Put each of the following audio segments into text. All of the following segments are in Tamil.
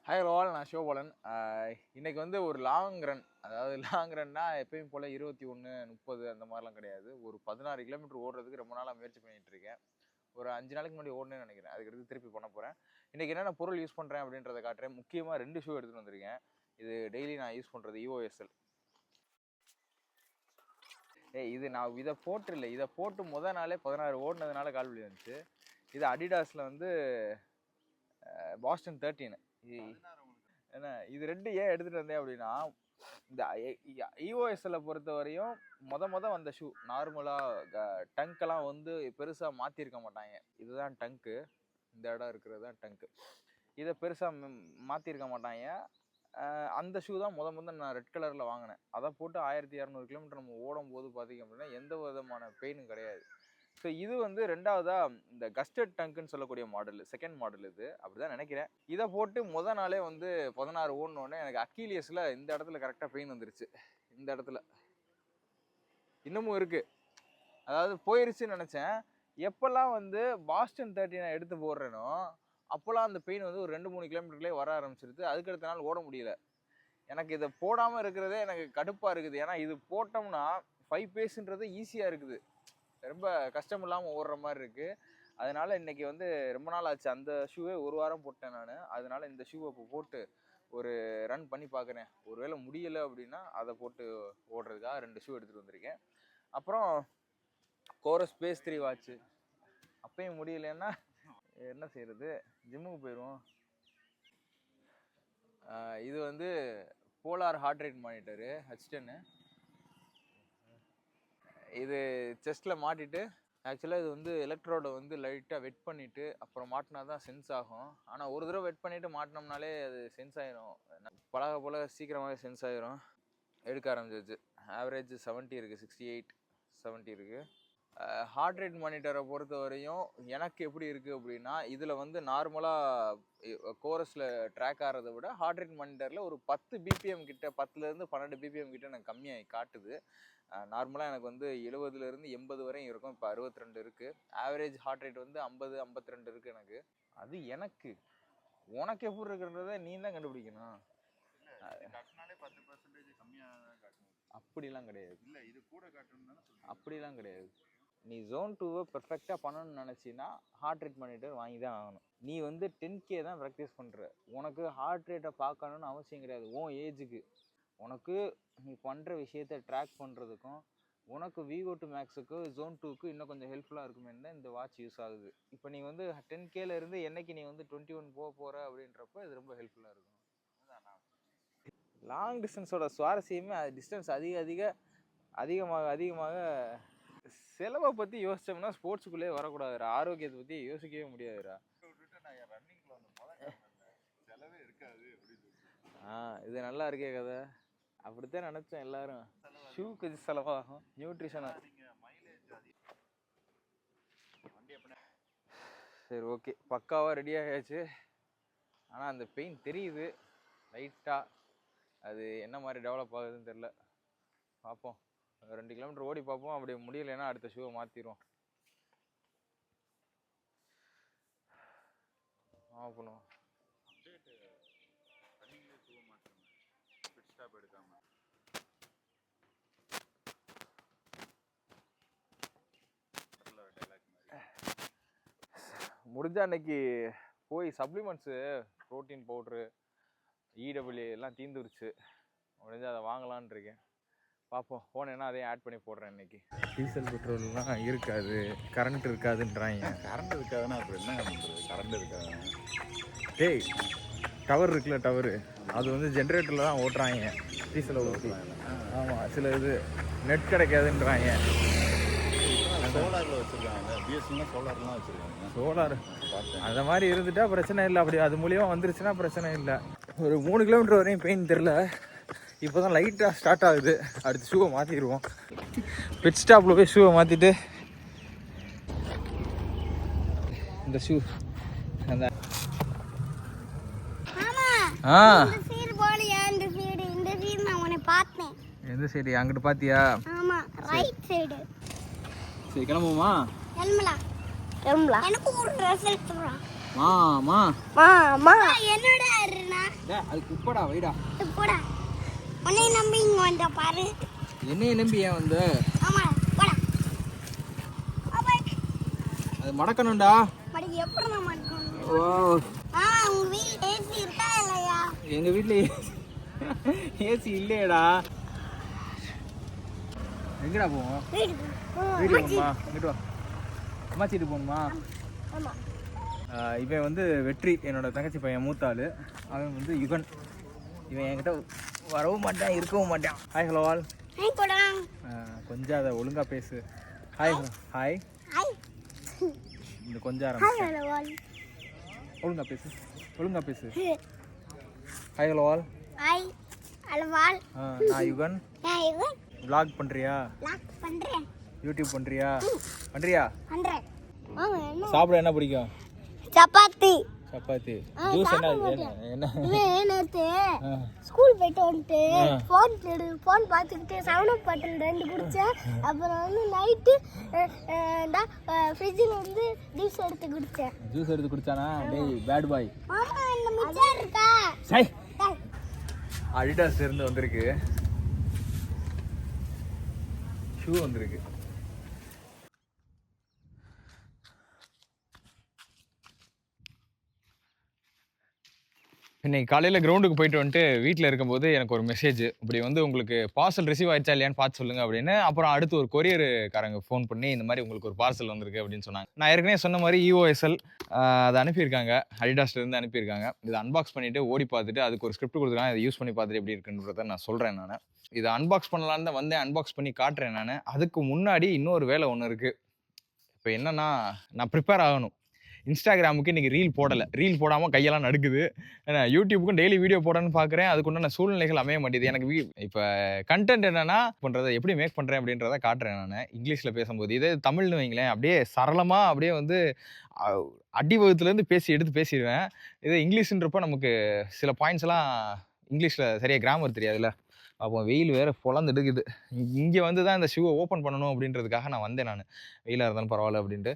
ஹாய் ஆல், நான் சிவபாலன். இன்னைக்கு வந்து ஒரு லாங் ரன், அதாவது லாங் ரன்னா எப்பயும் போல் 21, 30 அந்த மாதிரிலாம் கிடையாது. ஒரு 16 கிலோமீட்டர் ஓடுறதுக்கு ரொம்ப நாளாக முயற்சி பண்ணிகிட்டு இருக்கேன். ஒரு 5 நாளைக்கு முன்னாடி ஓடணும்னு நினைக்கிறேன். அதுக்கடுத்து திருப்பி பண்ண போகிறேன். இன்றைக்கி என்னென்ன பொருள் யூஸ் பண்ணுறேன் அப்படின்றத காட்டுறேன். முக்கியமாக 2 ஷூ எடுத்துகிட்டு வந்திருக்கேன். இது டெய்லி நான் யூஸ் பண்ணுறது EOSL. இது நான் இதை போட்டு இதை போட்டு முதல் நாளே 16 ஓடினதுனால கால் வலி வந்துச்சு. இது அடிடாஸில் வந்து பாஸ்டன் 13. ஏன்னா இது 2 ஏன் எடுத்துகிட்டு வந்தேன் அப்படின்னா, இந்த EOSL பொறுத்த வரையும் மொத வந்த ஷூ நார்மலாக டங்கெல்லாம் வந்து பெருசாக மாற்றிருக்க மாட்டாங்க. இதுதான் டங்க்கு, இந்த இடம் இருக்கிறது தான் டங்க்கு. இதை பெருசாக மாற்றிருக்க மாட்டாங்க. அந்த ஷூ தான் முதல் நான் ரெட் கலரில் வாங்கினேன். அதை போட்டு 1200 கிலோமீட்டர் நம்ம ஓடும் போது பார்த்திங்க அப்படின்னா எந்த விதமான பெயினும் கிடையாது. ஸோ இது வந்து ரெண்டாவதாக இந்த கஸ்டர்ட் டங்க்குன்னு சொல்லக்கூடிய மாடல், செகண்ட் மாடல் இது, அப்படி தான் நினைக்கிறேன். இதை போட்டு முதல் நாளே வந்து 16 ஓடனோடனே எனக்கு அக்கீலியஸில் இந்த இடத்துல கரெக்டாக பெயின் வந்துருச்சு. இந்த இடத்துல இன்னமும் இருக்குது, அதாவது போயிருச்சுன்னு நினச்சேன். எப்போல்லாம் வந்து பாஸ்டன் 13 நான் எடுத்து போடுறேனோ அப்போல்லாம் அந்த பெயின் வந்து ஒரு 2-3 கிலோமீட்டர்லேயே வர ஆரம்பிச்சிருது. அதுக்கடுத்த நாள் ஓட முடியல. எனக்கு இதை போடாமல் இருக்கிறதே எனக்கு கடுப்பாக இருக்குது. ஏன்னா இது போட்டோம்னா 5 பேஸ்ன்றது ஈஸியாக இருக்குது, ரொம்ப கஷ்டம் இல்லாமல் ஓடுற மாதிரி இருக்குது. அதனால் இன்றைக்கி வந்து ரொம்ப நாள் ஆச்சு. அந்த ஷூவே ஒரு வாரம் போட்டேன் நான். அதனால் இந்த ஷூவை இப்போ போட்டு ஒரு ரன் பண்ணி பார்க்குறேன். ஒருவேளை முடியலை அப்படின்னா அதை போட்டு ஓடுறதுக்காக 2 ஷூ எடுத்துகிட்டு வந்திருக்கேன். அப்புறம் கோரஸ் பேஸ் 3 வாட்ச்சு. அப்பயும் முடியலைன்னா என்ன செய்கிறது, ஜிம்முக்கு போயிடுவோம். இது வந்து polar heart rate monitor H10. இது செஸ்ட்டில் மாட்டிட்டு, ஆக்சுவலாக இது வந்து எலக்ட்ரோடை வந்து லைட்டாக வெட் பண்ணிவிட்டு அப்புறம் மாட்டினா தான் சென்ஸ் ஆகும். ஆனால் ஒரு தடவை வெட் பண்ணிவிட்டு மாட்டினோம்னாலே அது சென்ஸ் ஆகிரும். பழக சீக்கிரமாகவே சென்ஸ் ஆகிரும். எடுக்க ஆரம்பிச்சிச்சு. ஆவரேஜ் 70 இருக்குது, 68, 70 இருக்குது. ஹார்ட் ரேட் மானிட்டரை பொறுத்த வரையும் எனக்கு எப்படி இருக்குது அப்படின்னா, இதில் வந்து நார்மலாக கோரஸில் ட்ராக் ஆகிறத விட ஹார்ட் ரேட் மானிட்டரில் ஒரு 10 BPM கிட்ட, 10லேருந்து 12 BPM கிட்ட எனக்கு கம்மியாக காட்டுது. நார்மலாக எனக்கு வந்து 70லேருந்து 80 வரையும் இருக்கும். இப்போ 62 இருக்குது. ஆவரேஜ் ஹார்ட் ரேட் வந்து 50, 52 இருக்குது எனக்கு. அது எனக்கு, உனக்கு எப்படி இருக்குன்றதை நீ தான் கண்டுபிடிக்கணும். அப்படிலாம் கிடையாது. இல்லை, இது கூட காட்டணும். அப்படிலாம் கிடையாது. நீ Zone 2 பெர்ஃபெக்டாக பண்ணணும்னு நினச்சின்னா ஹார்ட் ரேட் மானிட்டர் வாங்கி தான் ஆகணும். நீ வந்து 10K தான் ப்ராக்டிஸ் பண்ணுற. உனக்கு ஹார்ட் ரேட்டை பார்க்கணுன்னு அவசியம் கிடையாது. உன் ஏஜுக்கு உனக்கு நீ பண்ணுற விஷயத்தை ட்ராக் பண்ணுறதுக்கும் உனக்கு VO2 மேக்ஸுக்கு Zone 2க்கு இன்னும் கொஞ்சம் ஹெல்ப்ஃபுல்லாக இருக்குமே தான் இந்த வாட்ச் யூஸ் ஆகுது. இப்போ நீ வந்து 10Kல இருந்து என்னைக்கு நீ வந்து 21 போகிற அப்படின்றப்ப இது ரொம்ப ஹெல்ப்ஃபுல்லாக இருக்கும். லாங் டிஸ்டன்ஸோட சுவாரஸ்யமே அது டிஸ்டன்ஸ் அதிகமாக செலவை பற்றி யோசிச்சோம்னா ஸ்போர்ட்ஸுக்குள்ளே வரக்கூடாதுரா. ஆரோக்கியத்தை பற்றி யோசிக்கவே முடியாதுரா. இது நல்லா இருக்கே கதை. அப்படித்தான் நினச்சோம் எல்லாரும். ஷூக்கு செலவாகும், நியூட்ரிஷன். சரி, ஓகே, பக்காவாக ரெடி ஆகியாச்சு. ஆனால் அந்த பெயின் தெரியுது லைட்டாக. அது என்ன மாதிரி டெவலப் ஆகுதுன்னு தெரில. பார்ப்போம், 2 கிலோமீட்டர் ஓடி பார்ப்போம். அப்படி முடியலைன்னா அடுத்த ஷூவை மாற்றிடுவோம். ஆகணும். முடிஞ்ச அன்னைக்கு போய் சப்ளிமெண்ட்ஸு, ப்ரோட்டீன் பவுட்ரு, EWA எல்லாம் தீந்துருச்சு. முடிஞ்சால் அதை வாங்கலான் இருக்கேன். பார்ப்போம், போனேன்னா அதையும் ஆட் பண்ணி போடுறேன். இன்றைக்கி டீசல் பெட்ரோல்லாம் இருக்காது, கரண்ட் இருக்காதுன்றாங்க. கரண்ட் இருக்காதுன்னா அப்புறம் என்ன பண்ணுறது? கரண்ட் இருக்காது. டேய், டவர் இருக்குல்ல, டவரு அது வந்து ஜென்ரேட்டரில் தான் ஓட்டுறாங்க டீசலை ஊற்றி. ஆமாம், சில இது நெட் கிடைக்காதுன்றாங்க. சோலாரில் வச்சுருக்காங்க, பிஎஸ்என்எல் சோலார்லாம் வச்சுருக்காங்க. சோலார் அந்த மாதிரி இருந்துட்டா பிரச்சனை இல்லை. அப்படி அது மூலியமாக வந்துருச்சுன்னா பிரச்சனை இல்லை. ஒரு 3 கிலோமீட்டர் வரையும் பெயின் தெரில. இப்போ தான் லைட்டாக ஸ்டார்ட் ஆகுது. அடுத்து ஷூவை மாற்றிடுவோம். பெட் ஸ்டாப்பில் போய் ஷூவை மாற்றிட்டு இந்த ஷூ அந்த எந்த சைடு அங்கிட்டு பார்த்தியா? சரி, கிளம்புமா? எனக்கு ஒரு ட்ரெஸ் எடுத்துறா. மாமா மாமா என்னடா இருனா அது குப்படா வைடா. போடா. உன்னை நம்பி இங்க வந்த பாரு. என்னைய நம்பி ஏன் வந்த? ஆமா போடா. அது மடக்கணும்டா. மடக்கி எப்படி நான் மடக்கணும்? ஓ. உங்க வீட்ல ஏசி இருக்கா இல்லையா? எங்க வீட்ல ஏசி இல்லையடா. எங்கடா போவோம்? வீட்டுக்கு போமா. இங்கிட்டு வா. அம்மாச்சிட்டு போகணுமா? ஆமா. இவன் வந்து வெற்றி, என்னோட தங்கச்சி பையன் மூத்தாள். அவன் வந்து யுகன். இவன் என்கிட்ட வரவும் மாட்டான், இருக்கவும் மாட்டான். Hi hello all. ஹாய் போடா. கொஞ்சம் அதை ஒழுங்காக பேசு. Hi hi. ஹாய். இந்த கொஞ்சம் ஹாய் ஹலோ ஆல். ஒழுங்காக பேசு, ஒழுங்காக பேசு. Hi hello all. Hi hello all. நான் யுகன். யுகன். vlog பண்ணுறியா? vlog பண்றேன். யூடியூப் பண்ணுறியா? பண்ணுறியா? பண்றேன். வாங்க என்ன சாப்பிட என்ன பிடிக்கும்? சப்பாத்தி. சப்பாத்தி. ஜூஸ் என்ன என்ன? நேத்து ஸ்கூல் போயிட்டு வந்துட்டு ஃபோன் பார்த்துக்கிட்டு 7up பாட்டில் 2 குடிச்சேன். அப்புறம் வந்து நைட்டு ஃப்ரிட்ஜில் வந்து ஜூஸ் எடுத்து குடிச்சேன். ஜூஸ் எடுத்து குடிச்சானா? டேய் பேட் பாய். ஆமா இந்த மிச்சர் இருக்கா? சை. அடிடாஸ் இருந்து வந்திருக்கு. ஷூ வந்திருக்கு. இன்னைக்கு காலையில் கிரவுண்டுக்கு போயிட்டு வந்துட்டு வீட்டில் இருக்கும்போது எனக்கு ஒரு மெசேஜ், இப்படி வந்து உங்களுக்கு பார்சல் ரிசீவ் ஆயிடுச்சா இல்லையான்னு பார்த்து சொல்லுங்க அப்படின்னு. அப்புறம் அடுத்து ஒரு கொரியருக்காரங்க ஃபோன் பண்ணி இந்த மாதிரி உங்களுக்கு ஒரு பார்சல் வந்திருக்கு அப்படின்னு சொன்னாங்க. நான் ஏற்கனவே சொன்ன மாதிரி EOSL அதை அனுப்பியிருக்காங்க, அடிடாஸ்லேருந்து அனுப்பியிருக்காங்க. இதை அன்பாக்ஸ் பண்ணிவிட்டு ஓடி பார்த்துட்டு அதுக்கு ஒரு ஸ்கிரிப்ட் கொடுத்துருக்காங்க. இதை யூஸ் பண்ணி பார்த்துட்டு எப்படி இருக்குன்றத நான் சொல்கிறேன். நான் இதை அன்பாக்ஸ் பண்ணலான்னு தான் வந்தேன், அன்பாக்ஸ் பண்ணி காட்டுறேன். நான் அதுக்கு முன்னாடி இன்னொரு வேலை ஒன்று இருக்குது. இப்போ என்னென்னா, நான் ப்ரிப்பேர் ஆகணும். இன்ஸ்டாகிராமுக்கு இன்றைக்கி ரீல் போடலை, ரீல் போடாமல் கையெல்லாம் நடுக்குது. ஏன்னா யூடியூப்புக்கும் டெய்லி வீடியோ போடணும்னு பார்க்குறேன், அதுக்குண்டான சூழ்நிலைகள் அமைய மாட்டேது எனக்கு. இப்போ கண்டென்ட் என்னென்னா பண்ணுறதை எப்படி மேக் பண்ணுறேன் அப்படின்றத காட்டுறேன். நான் இங்கிலீஷில் பேசும்போது இதே தமிழ்னு வைங்களேன், அப்படியே சரளமாக அப்படியே வந்து அடி வகுத்துலேருந்து எடுத்து பேசிடுவேன். இதே இங்கிலீஷுன்றப்போ நமக்கு சில பாயிண்ட்ஸ்லாம் இங்கிலீஷில் சரியாக கிராமர் தெரியாதுல்ல. அப்போ வெயில் வேறு பொழந்து எடுக்குது. இங்கே வந்து தான் இந்த ஷூவை ஓப்பன் பண்ணணும் அப்படின்றதுக்காக நான் வந்தேன். நான் வெயிலாக இருந்தாலும் பரவாயில்ல அப்படின்ட்டு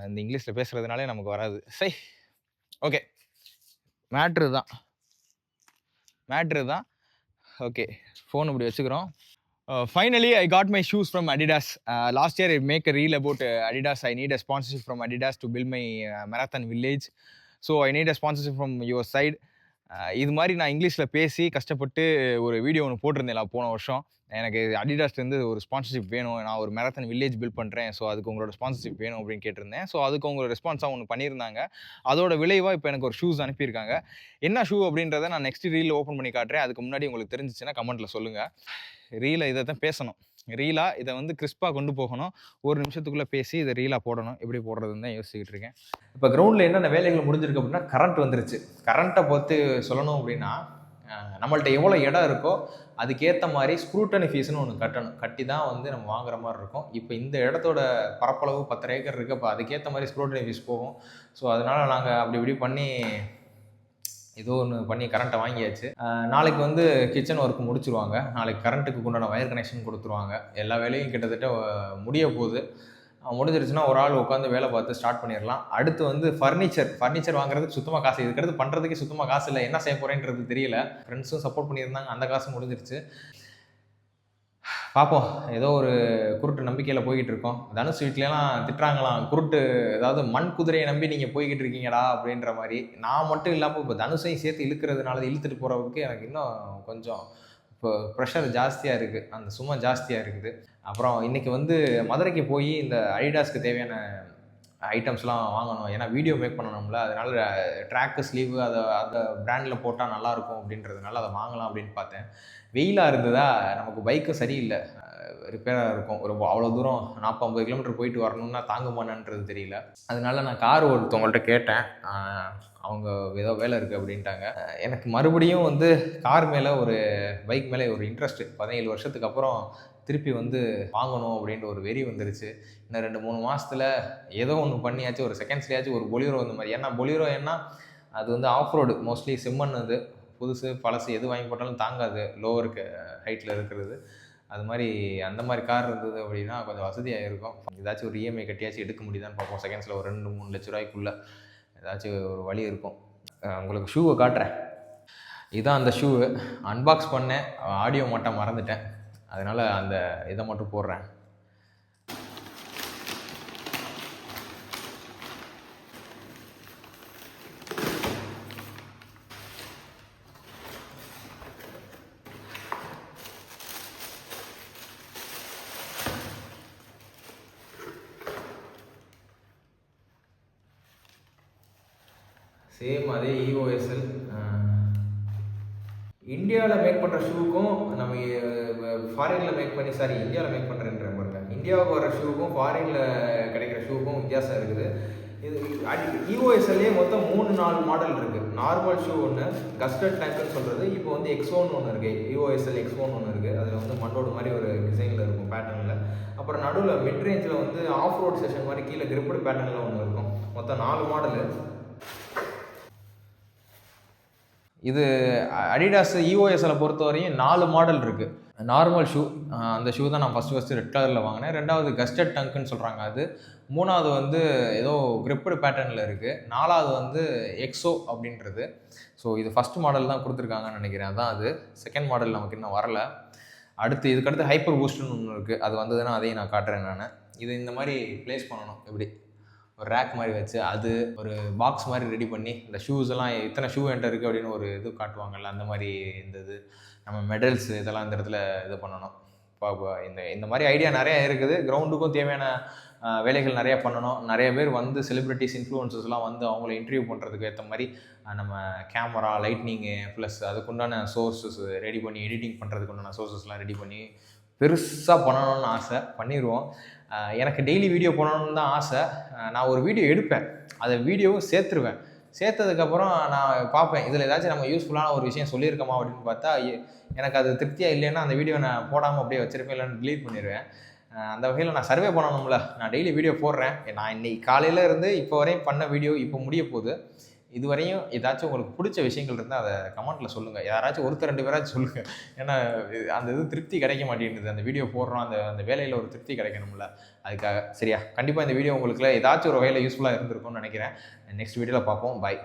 இந்த இங்கிலீஷில் பேசுகிறதுனாலே நமக்கு வராது. சரி, ஓகே. மேட்ரு தான். ஓகே, ஃபோன் இப்படி வச்சுக்கிறோம். Finally, I got my shoes from Adidas. Last year, I make a reel about Adidas. I need a sponsorship from Adidas to build my marathon village. So, I need a sponsorship from your side. இது மாதிரி நான் இங்கிலீஷில் பேசி கஷ்டப்பட்டு ஒரு வீடியோ ஒன்று போட்டிருந்தேன் போன வருஷம். எனக்கு அடிடாஸ்லேருந்து ஒரு ஸ்பான்சர்ஷிப் வேணும், நான் ஒரு மேரத்தான் வில்லேஜ் பில்ட் பண்ணுறேன், ஸோ அதுக்கு உங்களோட ஸ்பான்சர்ஷிப் வேணும் அப்படின்னு கேட்டிருந்தேன். ஸோ அதுக்கு உங்களோட ரெஸ்பான்ஸாக ஒன்று பண்ணியிருந்தாங்க. அதோட விளைவாக இப்போ எனக்கு ஒரு ஷூஸ் அனுப்பியிருக்காங்க. என்ன ஷூ அப்படின்றத நான் நெக்ஸ்ட் ரீலில் ஓப்பன் பண்ணி காட்டுறேன். அதுக்கு முன்னாடி உங்களுக்கு தெரிஞ்சிச்சுன்னா கமெண்ட்டில் சொல்லுங்கள். ரீலை இதை தான் பேசணும். ரீலாக இதை வந்து கிறிஸ்பாக கொண்டு போகணும். ஒரு நிமிஷத்துக்குள்ளே பேசி இதை ரீலாக போடணும். எப்படி போடுறதுன்னு தான் யோசிச்சுக்கிட்டு இருக்கேன். இப்போ கிரவுண்டில் என்னென்ன வேலைகள் முடிஞ்சிருக்கு அப்படின்னா, கரண்ட் வந்துருச்சு. கரண்ட்டை பற்றி சொல்லணும் அப்படின்னா, நம்மள்ட்ட எவ்வளோ இடம் இருக்கோ அதுக்கேற்ற மாதிரி ஸ்க்ரூட்டனி ஃபீஸ்னு ஒன்று கட்டி தான் வந்து நம்ம வாங்குற மாதிரி இருக்கும். இப்போ இந்த இடத்தோட பரப்பளவு 10 ஏக்கர் இருக்குது. அப்போ அதுக்கேற்ற மாதிரி ஸ்க்ரூட்டனி ஃபீஸ் போகும். ஸோ அதனால் நாங்கள் அப்படி இப்படி பண்ணி ஏதோ ஒன்று பண்ணி கரண்ட்டை வாங்கியாச்சு. நாளைக்கு வந்து கிச்சன் ஒர்க் முடிச்சுருவாங்க. நாளைக்கு கரண்ட்டுக்கு உண்டான வயர் கனெக்ஷன் கொடுத்துருவாங்க. எல்லா வேலையும் கிட்டத்தட்ட முடிய போகுது. முடிஞ்சிருச்சுன்னா ஒரு ஆள் உட்காந்து வேலை பார்த்து ஸ்டார்ட் பண்ணிடலாம். அடுத்து வந்து ஃபர்னிச்சர் வாங்குறதுக்கு சுத்தமாக காசு, இதுக்கடுத்து பண்ணுறதுக்கே சுத்தமாக காசு இல்லை. என்ன செய்ய போகிறேன்றது தெரியல. ஃப்ரெண்ட்ஸும் சப்போர்ட் பண்ணியிருந்தாங்க, அந்த காசு முடிஞ்சிருச்சு. பார்ப்போம். ஏதோ ஒரு குருட்டு நம்பிக்கையில் போய்கிட்டு இருக்கோம். தனுஷ் வீட்லலாம் திட்டுறாங்களாம், குருட்டு ஏதாவது மண் குதிரையை நம்பி நீங்கள் போய்கிட்டு இருக்கீங்கடா அப்படின்ற மாதிரி. நான் மட்டும் இல்லாமல் இப்போ தனுஷையும் சேர்த்து இழுக்கிறதுனால இழுத்துட்டு போகிறதுக்கு எனக்கு இன்னும் கொஞ்சம் இப்போ ப்ரெஷர் ஜாஸ்தியாக இருக்குது, அந்த சும்மா ஜாஸ்தியாக இருக்குது. அப்புறம் இன்றைக்கி வந்து மதுரைக்கு போய் இந்த அடிடாஸ்க்கு தேவையான ஐட்டம்ஸ்லாம் வாங்கணும். ஏன்னா வீடியோ மேக் பண்ணணும்ல, அதனால் ட்ராக்கு ஸ்லீவு அதை பிராண்டில் போட்டால் நல்லாயிருக்கும் அப்படின்றதுனால அதை வாங்கலாம் அப்படின்னு பார்த்தேன். வெயிலாக இருந்ததா, நமக்கு பைக்கும் சரியில்லை, ரிப்பேராக இருக்கும். ஒரு அவ்வளோ தூரம் 40-50 கிலோமீட்டர் போயிட்டு வரணும்னா தாங்குமானன்றது தெரியல. அதனால நான் கார் ஒருத்தவங்கள்ட்ட கேட்டேன். அவங்க ஏதோ வேலை இருக்குது அப்படின்ட்டாங்க. எனக்கு மறுபடியும் வந்து கார் மேலே ஒரு பைக் மேலே ஒரு இன்ட்ரெஸ்ட்டு 17 வருஷத்துக்கு அப்புறம் திருப்பி வந்து வாங்கணும் அப்படின்ற ஒரு வெறி வந்துருச்சு. இன்னும் 2-3 மாதத்தில் ஏதோ ஒன்று பண்ணியாச்சு, ஒரு செகண்ட்ஸ்லேயாச்சும் ஒரு பொலிரோ இந்த மாதிரி. ஏன்னா பொலிரோ ஏன்னா அது வந்து ஆஃப் ரோடு, மோஸ்ட்லி செம்மண், அது புதுசு பழசு எது வாங்கி போட்டாலும் தாங்காது, லோவருக்கு ஹைட்டில் இருக்கிறது. அது மாதிரி அந்த மாதிரி கார் இருந்தது அப்படின்னா கொஞ்சம் வசதியாக இருக்கும். ஏதாச்சும் ஒரு இஎம்ஐ கட்டியாச்சும் எடுக்க முடியுதான்னு பார்ப்போம். செகண்ட்ஸில் ஒரு 2-3 லட்ச ரூபாய்க்குள்ளே ஏதாச்சும் ஒரு வழி இருக்கும். உங்களுக்கு ஷூவை காட்டுறேன். இதுதான் அந்த ஷூ. அன்பாக்ஸ் பண்ணேன், ஆடியோ மட்டும் மறந்துட்டேன், அதனால் அந்த இதை மட்டும் போடுறேன். சேம் அதே EOSL. இந்தியாவில் மேக் பண்ணுற ஷூக்கும் நம்ம ஃபாரினில் மேக் பண்ணி இந்தியாவில் மேக் பண்ணுறேன்ற பாருங்க, இந்தியாவுக்கு வர ஷூக்கும் ஃபாரினில் கிடைக்கிற ஷூக்கும் வித்தியாசம் இருக்குது. இது EOSLயே மொத்தம் 3-4 மாடல் இருக்குது. நார்மல் ஷூ ஒன்று, கஸ்டர்ட் டேங்க்னு சொல்கிறது, இப்போ வந்து X1 ஒன்று இருக்குது, EOSL X1 ஒன்று இருக்குது. அதில் வந்து மண்ணோடு மாதிரி ஒரு டிசைனில் இருக்கும், பேட்டர்னில். அப்புறம் நடுவில் மிட் ரேஞ்சில் வந்து ஆஃப் ரோட் செஷன் மாதிரி கீழே கிரிப்படு பேட்டர்னில் ஒன்று இருக்கும். மொத்தம் 4 மாடலு. இது அடிடாஸ் EOSL பொறுத்தவரையும் 4 மாடல் இருக்குது. நார்மல் ஷூ, அந்த ஷூ தான் நான் ஃபஸ்ட்டு ரெட் கலரில் வாங்கினேன். ரெண்டாவது கஸ்டர்ட் டங்க்குன்னு சொல்கிறாங்க அது. மூணாவது வந்து ஏதோ கிரிப்படு பேட்டர்னில் இருக்குது. நாலாவது வந்து எக்ஸோ அப்படின்றது. ஸோ இது ஃபஸ்ட் மாடல் தான் கொடுத்துருக்காங்கன்னு நினைக்கிறேன். அதான் அது. செகண்ட் மாடல் நமக்கு இன்னும் வரல. இதுக்கடுத்து ஹைப்பர் பூஸ்ட்னு ஒன்று இருக்குது. அது வந்ததுன்னா அதையும் நான் காட்டுறேன். நான் இது இந்த மாதிரி ப்ளேஸ் பண்ணணும், இப்படி ஒரு ரேக் மாதிரி வச்சு, அது ஒரு பாக்ஸ் மாதிரி ரெடி பண்ணி, இந்த ஷூஸ் எல்லாம் இத்தனை ஷூ என்கிட்ட இருக்குது அப்படின்னு ஒரு இது காட்டுவாங்கல்ல, அந்த மாதிரி இது நம்ம மெடல்ஸ் இதெல்லாம் இந்த இடத்துல இது பண்ணணும். இப்போ இந்த மாதிரி ஐடியா நிறையா இருக்குது. கிரவுண்டுக்கும் தேவையான வேலைகள் நிறையா பண்ணணும். நிறைய பேர் வந்து செலிப்ரிட்டிஸ், இன்ஃப்ளூயன்சர்ஸ்லாம் வந்து அவங்கள இன்டர்வியூ பண்ணுறதுக்கு ஏற்ற மாதிரி நம்ம கேமரா, லைட்னிங்கு ப்ளஸ் அதுக்குண்டான சோர்ஸஸ் ரெடி பண்ணி, எடிட்டிங் பண்ணுறதுக்கு உண்டான சோர்ஸஸ்லாம் ரெடி பண்ணி பெருசாக பண்ணணும்னு ஆசை. பண்ணிடுவோம். எனக்கு டெய்லி வீடியோ போடணுன்னு தான் ஆசை. நான் ஒரு வீடியோ எடுப்பேன், அதை வீடியோவும் சேர்த்துருவேன். சேர்த்ததுக்கப்புறம் நான் பார்ப்பேன், இதில் ஏதாச்சும் நம்ம யூஸ்ஃபுல்லான ஒரு விஷயம் சொல்லியிருக்கோமா அப்படின்னு பார்த்தா எனக்கு அது திருப்தியாக இல்லைன்னா அந்த வீடியோ நான் போடாமல் அப்படியே வச்சுருப்பேன், இல்லைன்னு டிலீட் பண்ணிடுவேன். அந்த வகையில் நான் சர்வே பண்ணணும்ல, நான் டெய்லி வீடியோ போடுறேன். நான் இன்னைக்கு காலையில் இருந்து இப்போ வரையும் பண்ண வீடியோ இப்போ முடிய போகுது. இதுவரையும் ஏதாச்சும் உங்களுக்கு பிடிச்ச விஷயங்கள் இருந்தால் அதை கமெண்ட்டில் சொல்லுங்கள். யாராச்சும் 1-2 பேராச்சும் சொல்லுங்கள். ஏன்னா அந்த இது திருப்தி கிடைக்க மாட்டேங்குது. அந்த வீடியோ போடுறோம், அந்த வேலையில் ஒரு திருப்தி கிடைக்கணும்ல, அதுக்காக. சரியா? கண்டிப்பாக இந்த வீடியோ உங்களுக்கு ஏதாச்சும் ஒரு வகையில் யூஸ்ஃபுல்லாக இருந்திருக்கும்னு நினைக்கிறேன். நெக்ஸ்ட் வீடியோவில் பார்ப்போம். பாய்.